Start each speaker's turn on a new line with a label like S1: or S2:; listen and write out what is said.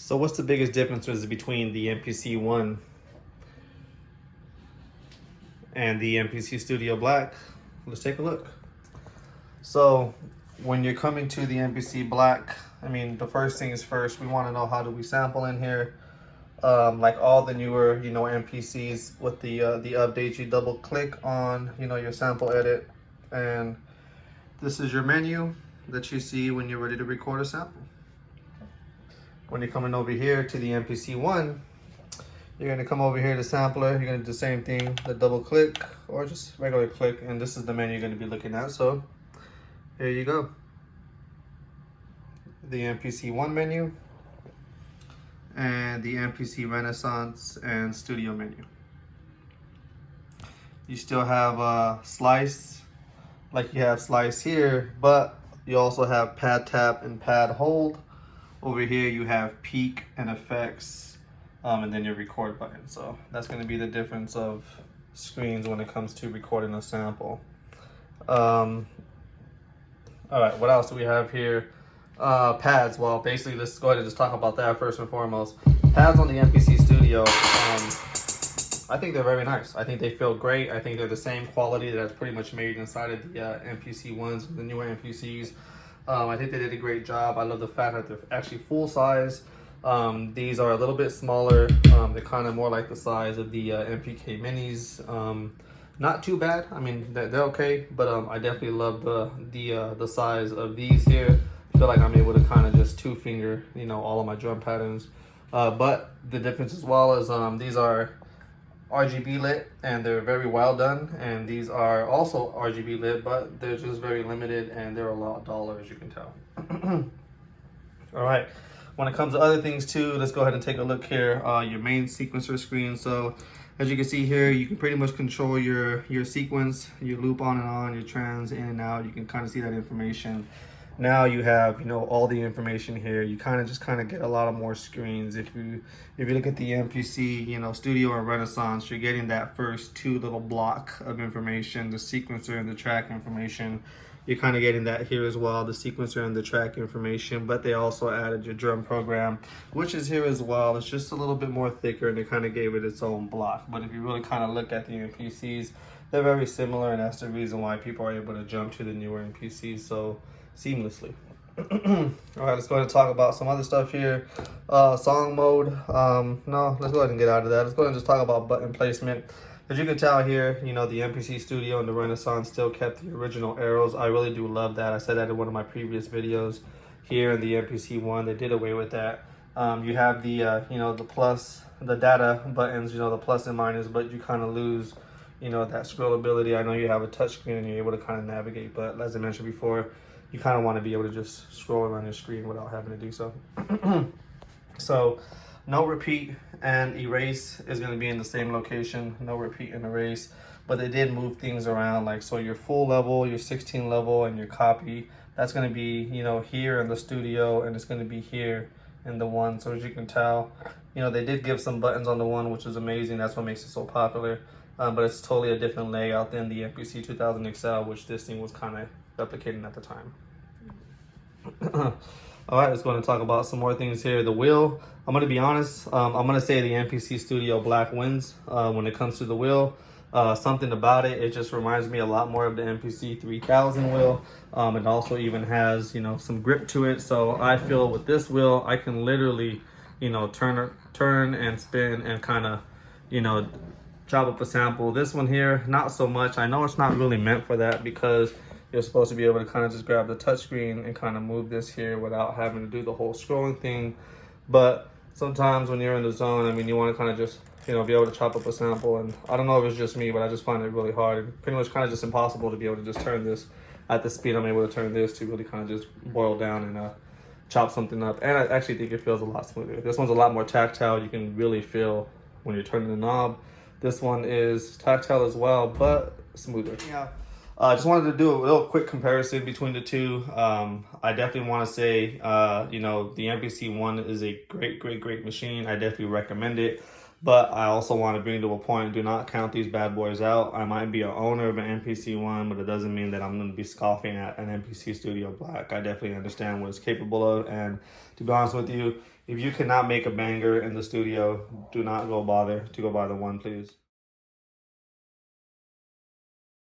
S1: So what's the biggest differences between the MPC 1 and the MPC Studio Black? Let's take a look. So when you're coming to the MPC Black, I mean, the first thing is first, we want to know how do we sample in here. Like all the newer, MPCs with the updates, you double click on, your sample edit, and this is your menu that you see when you're ready to record a sample. When you're coming over here to the MPC 1, you're gonna come over here to sampler, you're gonna do the same thing, the double click or just regular click, and this is the menu you're gonna be looking at. So here you go. The MPC 1 menu and the MPC Renaissance and Studio menu. You still have slice, like you have slice here, but you also have pad tap and pad hold. Over here you have peak and effects, and then your record button. So that's going to be the difference of screens when it comes to recording a sample. All right, what else do we have here? Pads. Well, basically, let's go ahead and just talk about that first and foremost. Pads on the MPC Studio, I think they're very nice. I think they feel great. I think they're the same quality that's pretty much made inside of the MPC ones, the newer MPCs. I think they did a great job. I love the fact that they're actually full size. These are a little bit smaller. They're kind of more like the size of the MPK minis. Not too bad. I mean, they're okay, but I definitely love the size of these here. I feel like I'm able to kind of just two finger, all of my drum patterns. But the difference as well is these are RGB lit and they're very well done, and these are also RGB lit, but they're just very limited and they're a lot duller, as you can tell. All right, when it comes to other things too, let's go ahead and take a look here. Your main sequencer screen. So as you can see here, you can pretty much control your sequence, your loop on and on, your trans in and out. You can kind of see that information. Now you have, all the information here. You kind of get a lot of more screens. If you look at the MPC, Studio or Renaissance, you're getting that first two little block of information, the sequencer and the track information. You're kind of getting that here as well, the sequencer and the track information, but they also added your drum program, which is here as well. It's just a little bit more thicker and they kind of gave it its own block. But if you really kind of look at the MPCs, they're very similar, and that's the reason why people are able to jump to the newer MPCs so seamlessly. All right, let's go ahead and talk about some other stuff here. Song mode. No, let's go ahead and get out of that. Let's go ahead and just talk about button placement. As you can tell here, the MPC Studio and the Renaissance still kept the original arrows. I really do love that. I said that in one of my previous videos. Here in the MPC 1, they did away with that. You have the, the plus, the data buttons, the plus and minus, but you kind of lose, that scrollability. I know you have a touch screen and you're able to kind of navigate, but as I mentioned before, you kind of want to be able to just scroll around your screen without having to do so. So no repeat and erase is going to be in the same location. No repeat and erase, but they did move things around. Like, so your full level, your 16 level, and your copy, that's going to be, here in the Studio, and it's going to be here in the 1. So as you can tell, they did give some buttons on the 1, which is amazing. That's what makes it so popular. But it's totally a different layout than the MPC 2000 XL, which this thing was kind of replicating at the time. All right, let's go ahead and talk about some more things here. The wheel, I'm going to be honest, I'm going to say the MPC Studio Black wins when it comes to the wheel. Something about it, it just reminds me a lot more of the MPC 3000 wheel. It also even has, some grip to it. So I feel with this wheel, I can literally, turn and spin and kind of, chop up a sample. This one here, not so much. I know it's not really meant for that because you're supposed to be able to kind of just grab the touchscreen and kind of move this here without having to do the whole scrolling thing. But sometimes when you're in the zone, I mean, you want to kind of just, be able to chop up a sample. And I don't know if it's just me, but I just find it really hard. And pretty much kind of just impossible to be able to just turn this at the speed I'm able to turn this to really kind of just boil down and chop something up. And I actually think it feels a lot smoother. This one's a lot more tactile. You can really feel when you're turning the knob. This one is tactile as well, but smoother. Yeah. I just wanted to do a real quick comparison between the two. I definitely want to say, the MPC 1 is a great machine. I definitely recommend it. But I also want to bring to a point, do not count these bad boys out. I might be an owner of an MPC one, but it doesn't mean that I'm going to be scoffing at an MPC Studio Black. I definitely understand what it's capable of. And to be honest with you, if you cannot make a banger in the studio, do not go bother to go buy the one, please.